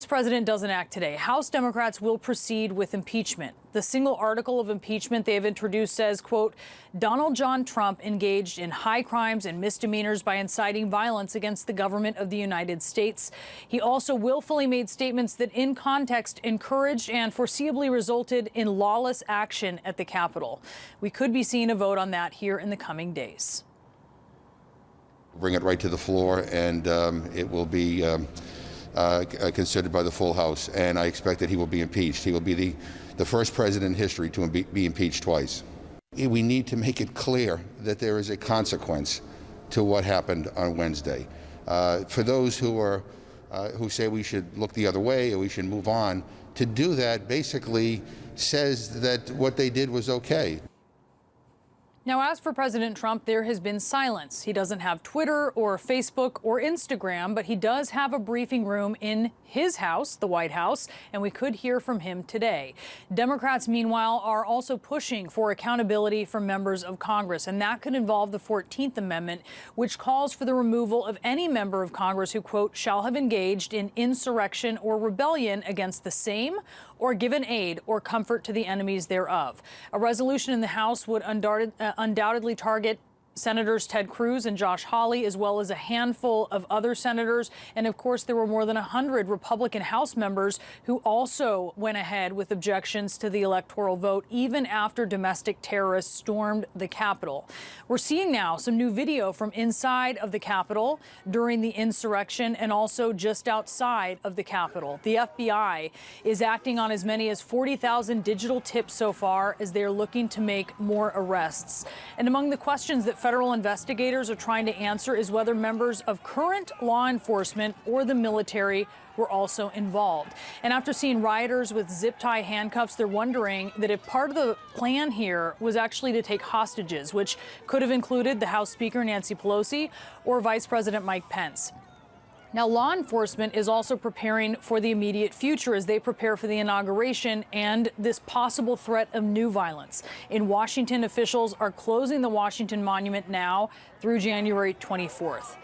President doesn't act today, House Democrats will proceed with impeachment. The single article of impeachment they have introduced says, quote, Donald John Trump engaged in high crimes and misdemeanors by inciting violence against the government of the United States. He also willfully made statements that in context encouraged and foreseeably resulted in lawless action at the Capitol. We could be seeing a vote on that here in the coming days. Bring it right to the floor, and it will be considered by the full House, and I expect that he will be impeached. He will be the first president in history to be impeached twice. We need to make it clear that there is a consequence to what happened on Wednesday. For those who say we should look the other way or we should move on, to do that basically says that what they did was okay. Now, as for President Trump, there has been silence. He doesn't have Twitter or Facebook or Instagram, but he does have a briefing room in his house, the White House, and we could hear from him today. Democrats, meanwhile, are also pushing for accountability from members of Congress, and that could involve the 14th Amendment, which calls for the removal of any member of Congress who, quote, shall have engaged in insurrection or rebellion against the same or given aid or comfort to the enemies thereof. A resolution in the House would undoubtedly target Senators Ted Cruz and Josh Hawley, as well as a handful of other senators. And of course, there were more than 100 Republican House members who also went ahead with objections to the electoral vote, even after domestic terrorists stormed the Capitol. We're seeing now some new video from inside of the Capitol during the insurrection and also just outside of the Capitol. The FBI is acting on as many as 40,000 digital tips so far as they're looking to make more arrests. And among the questions that federal investigators are trying to answer is whether members of current law enforcement or the military were also involved. And after seeing rioters with zip tie handcuffs, they're wondering that if part of the plan here was actually to take hostages, which could have included the House Speaker Nancy Pelosi or Vice President Mike Pence. Now, law enforcement is also preparing for the immediate future as they prepare for the inauguration and this possible threat of new violence. In Washington, officials are closing the Washington Monument now through January 24th.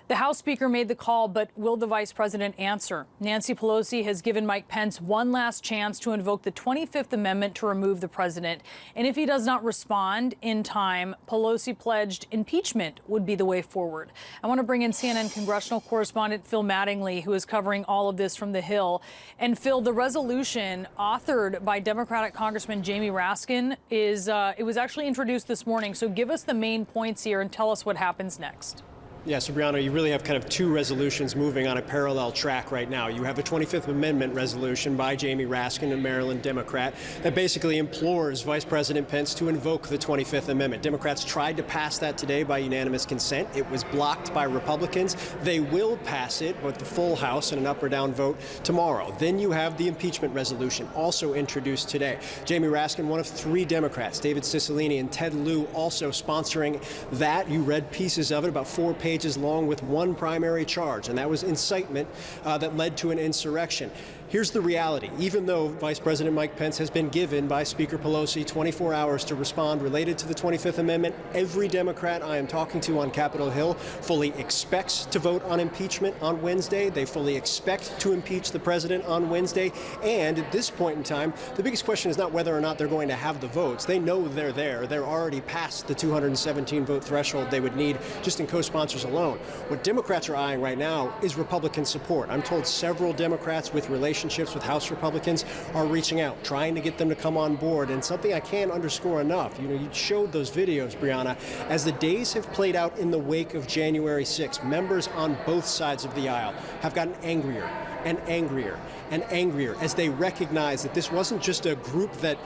The House Speaker made the call, but will the Vice President answer? Nancy Pelosi has given Mike Pence one last chance to invoke the 25th Amendment to remove the president. And if he does not respond in time, Pelosi pledged impeachment would be the way forward. I want to bring in CNN congressional correspondent Phil Mattingly, who is covering all of this from the Hill. And Phil, the resolution authored by Democratic Congressman Jamie Raskin it was actually introduced this morning. So give us the main points here and tell us what happens next. Yeah, so Brianna, you really have kind of two resolutions moving on a parallel track right now. You have a 25th Amendment resolution by Jamie Raskin, a Maryland Democrat, that basically implores Vice President Pence to invoke the 25th Amendment. Democrats tried to pass that today by unanimous consent. It was blocked by Republicans. They will pass it with the full House in an up or down vote tomorrow. Then you have the impeachment resolution, also introduced today. Jamie Raskin, one of three Democrats, David Cicilline and Ted Lieu, also sponsoring that. You read pieces of it, about 4 pages long, with one primary charge, and that was incitement that led to an insurrection. Here's the reality. Even though Vice President Mike Pence has been given by Speaker Pelosi 24 hours to respond related to the 25th Amendment, every Democrat I am talking to on Capitol Hill fully expects to vote on impeachment on Wednesday. They fully expect to impeach the president on Wednesday. And at this point in time, the biggest question is not whether or not they're going to have the votes. They know they're there. They're already past the 217 vote threshold they would need just in co-sponsors alone. What Democrats are eyeing right now is Republican support. I'm told several Democrats with relationships with House Republicans are reaching out, trying to get them to come on board. And something I can't underscore enough, you showed those videos, Brianna, as the days have played out in the wake of January 6th, members on both sides of the aisle have gotten angrier and angrier and angrier as they recognize that this wasn't just a group that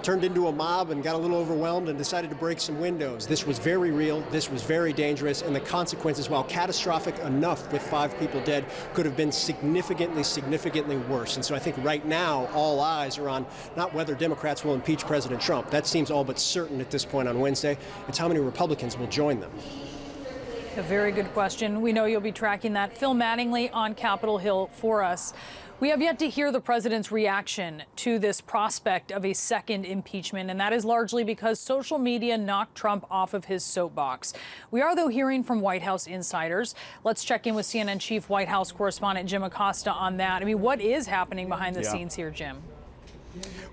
turned into a mob and got a little overwhelmed and decided to break some windows. This was very real, this was very dangerous, and the consequences, while catastrophic enough with 5 people dead, could have been significantly worse. And so I think right now all eyes are on not whether Democrats will impeach President Trump. That seems all but certain at this point on Wednesday. It's how many Republicans will join them. A very good question. We know you'll be tracking that. Phil Mattingly on Capitol Hill for us. We have yet to hear the president's reaction to this prospect of a second impeachment, and that is largely because social media knocked Trump off of his soapbox. We are, though, hearing from White House insiders. Let's check in with CNN Chief White House correspondent Jim Acosta on that. I mean, what is happening behind the scenes here, Jim?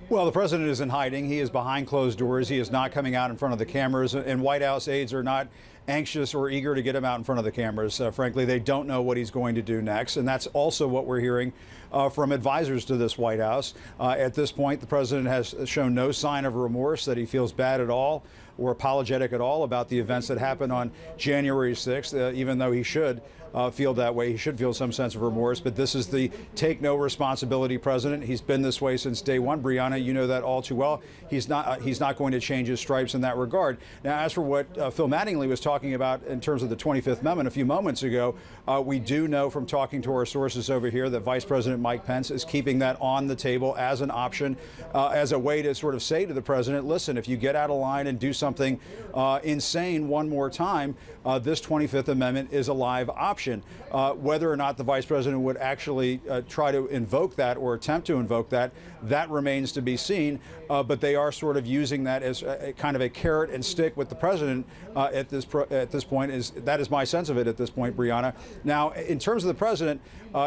Well, the president is in hiding. He is behind closed doors. He is not coming out in front of the cameras, and White House aides are not anxious or eager to get him out in front of the cameras. Frankly, they don't know what he's going to do next, and that's also what we're hearing from advisors to this White House. At this point, the president has shown no sign of remorse, that he feels bad at all or apologetic at all about the events that happened on January 6th, even though he should feel that way. He should feel some sense of remorse, but this is the take no responsibility president. He's been this way since day one. Brianna, you know that all too well. He's not going to change his stripes in that regard. Now, as for what Phil Mattingly was talking about in terms of the 25th Amendment a few moments ago, we do know from talking to our sources over here that Vice President Mike Pence is keeping that on the table as an option, as a way to sort of say to the president, listen, if you get out of line and do something insane one more time, this 25th Amendment is a live option. Whether or not the vice president would actually try to invoke that or attempt to invoke that, that remains to be seen. But they are sort of using that as a kind of a carrot and stick with the president at this point. That is my sense of it at this point, Brianna. Now, in terms of the president,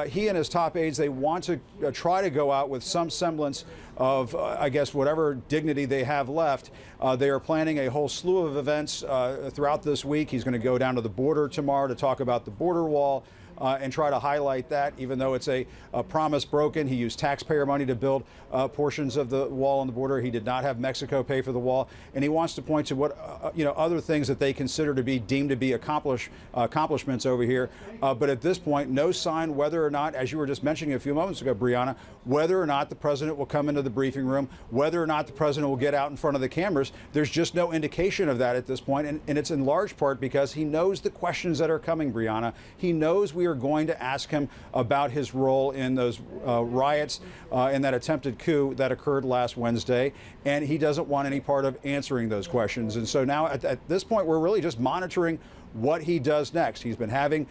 he and his top aides, they want to try to go out with some semblance of, I guess, whatever dignity they have left. They are planning a whole slew of events throughout this week. He's going to go down to the border tomorrow to talk about the border wall and try to highlight that, even though it's a promise broken. He used taxpayer money to build portions of the wall on the border. He did not have Mexico pay for the wall. And he wants to point to what, other things that they consider to be deemed to be accomplishments over here. But at this point, no sign whether or not, as you were just mentioning a few moments ago, Brianna, whether or not the president will come into the briefing room, whether or not the president will get out in front of the cameras. There's just no indication of that at this point. And it's in large part because he knows the questions that are coming, Brianna. He knows we are going to ask him about his role in those riots and that attempted coup that occurred last Wednesday. And he doesn't want any part of answering those questions. And so now at this point, we're really just monitoring what he does next. He's been having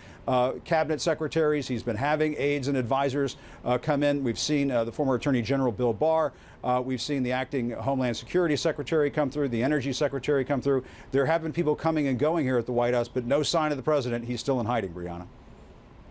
cabinet secretaries, he's been having aides and advisors come in. We've seen the former Attorney General Bill Barr. We've seen the acting Homeland Security Secretary come through, the Energy Secretary come through. There have been people coming and going here at the White House, but no sign of the president. He's still in hiding, Brianna.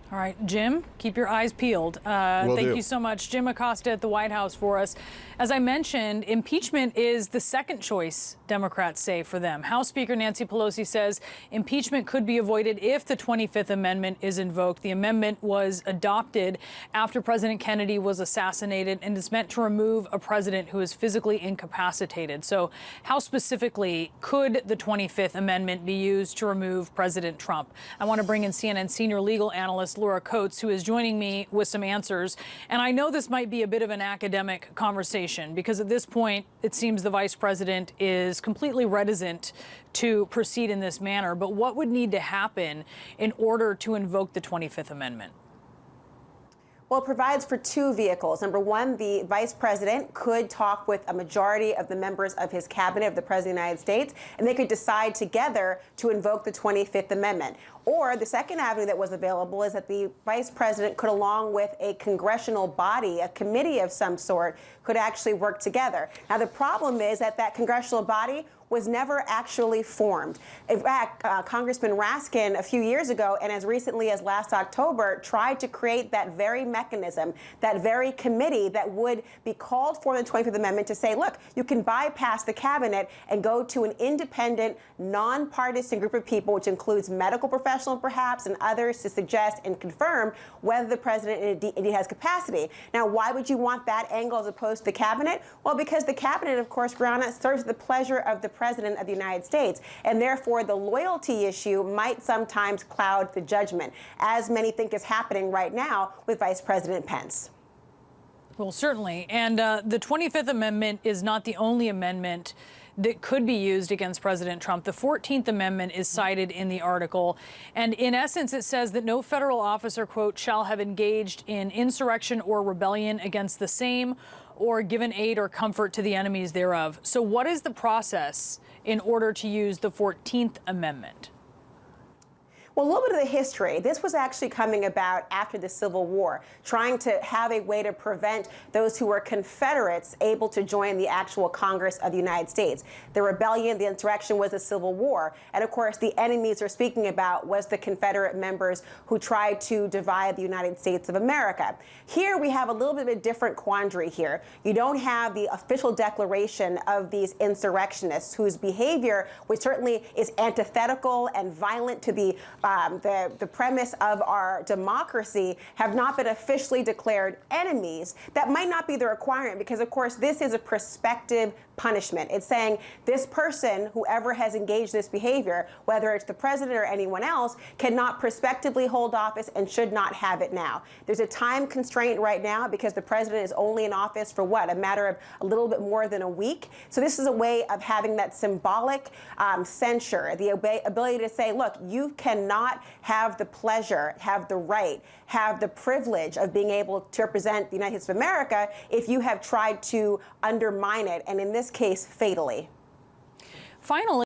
All right, Jim, keep your eyes peeled. Thank you so much. Jim Acosta at the White House for us. As I mentioned, impeachment is the second choice Democrats say for them. House Speaker Nancy Pelosi says impeachment could be avoided if the 25th Amendment is invoked. The amendment was adopted after President Kennedy was assassinated and is meant to remove a president who is physically incapacitated. So how specifically could the 25th Amendment be used to remove President Trump? I want to bring in CNN senior legal analyst Laura Coates, who is joining me with some answers. And I know this might be a bit of an academic conversation because at this point, it seems the vice president is completely reticent to proceed in this manner. But what would need to happen in order to invoke the 25th Amendment? Well, it provides for two vehicles. Number one, the vice president could talk with a majority of the members of his cabinet of the president of the United States, and they could decide together to invoke the 25th Amendment. Or the second avenue that was available is that the vice president could, along with a congressional body, a committee of some sort, could actually work together. Now, the problem is that that congressional body was never actually formed. In fact, Congressman Raskin a few years ago, and as recently as last October, tried to create that very mechanism, that very committee that would be called for in the 25th Amendment to say, look, you can bypass the cabinet and go to an independent, nonpartisan group of people, which includes medical professionals perhaps and others, to suggest and confirm whether the president indeed has capacity. Now, why would you want that angle as opposed to the cabinet? Well, because the cabinet, of course, Brianna, serves at the pleasure of the president of the United States, and therefore the loyalty issue might sometimes cloud the judgment, as many think is happening right now with Vice President Pence. Well, certainly. And the 25th Amendment is not the only amendment that could be used against President Trump. The 14th Amendment is cited in the article. And in essence, it says that no federal officer, quote, shall have engaged in insurrection or rebellion against the same or given aid or comfort to the enemies thereof. So what is the process in order to use the 14th Amendment? Well, a little bit of the history. This was actually coming about after the Civil War, trying to have a way to prevent those who were Confederates able to join the actual Congress of the United States. The rebellion, the insurrection was the Civil War. And of course, the enemies they're speaking about was the Confederate members who tried to divide the United States of America. Here we have a little bit of a different quandary here. You don't have the official declaration of these insurrectionists whose behavior, which certainly is antithetical and violent to the premise of our democracy, have not been officially declared enemies. That might not be the requirement because, of course, this is a prospective punishment. It's saying this person, whoever has engaged this behavior, whether it's the president or anyone else, cannot prospectively hold office and should not have it now. There's a time constraint right now because the president is only in office for what, a matter of a little bit more than a week. So this is a way of having that symbolic censure, the ability to say, look, you cannot have the pleasure, have the right, have the privilege of being able to represent the United States of America if you have tried to undermine it, and in this case, fatally. Finally,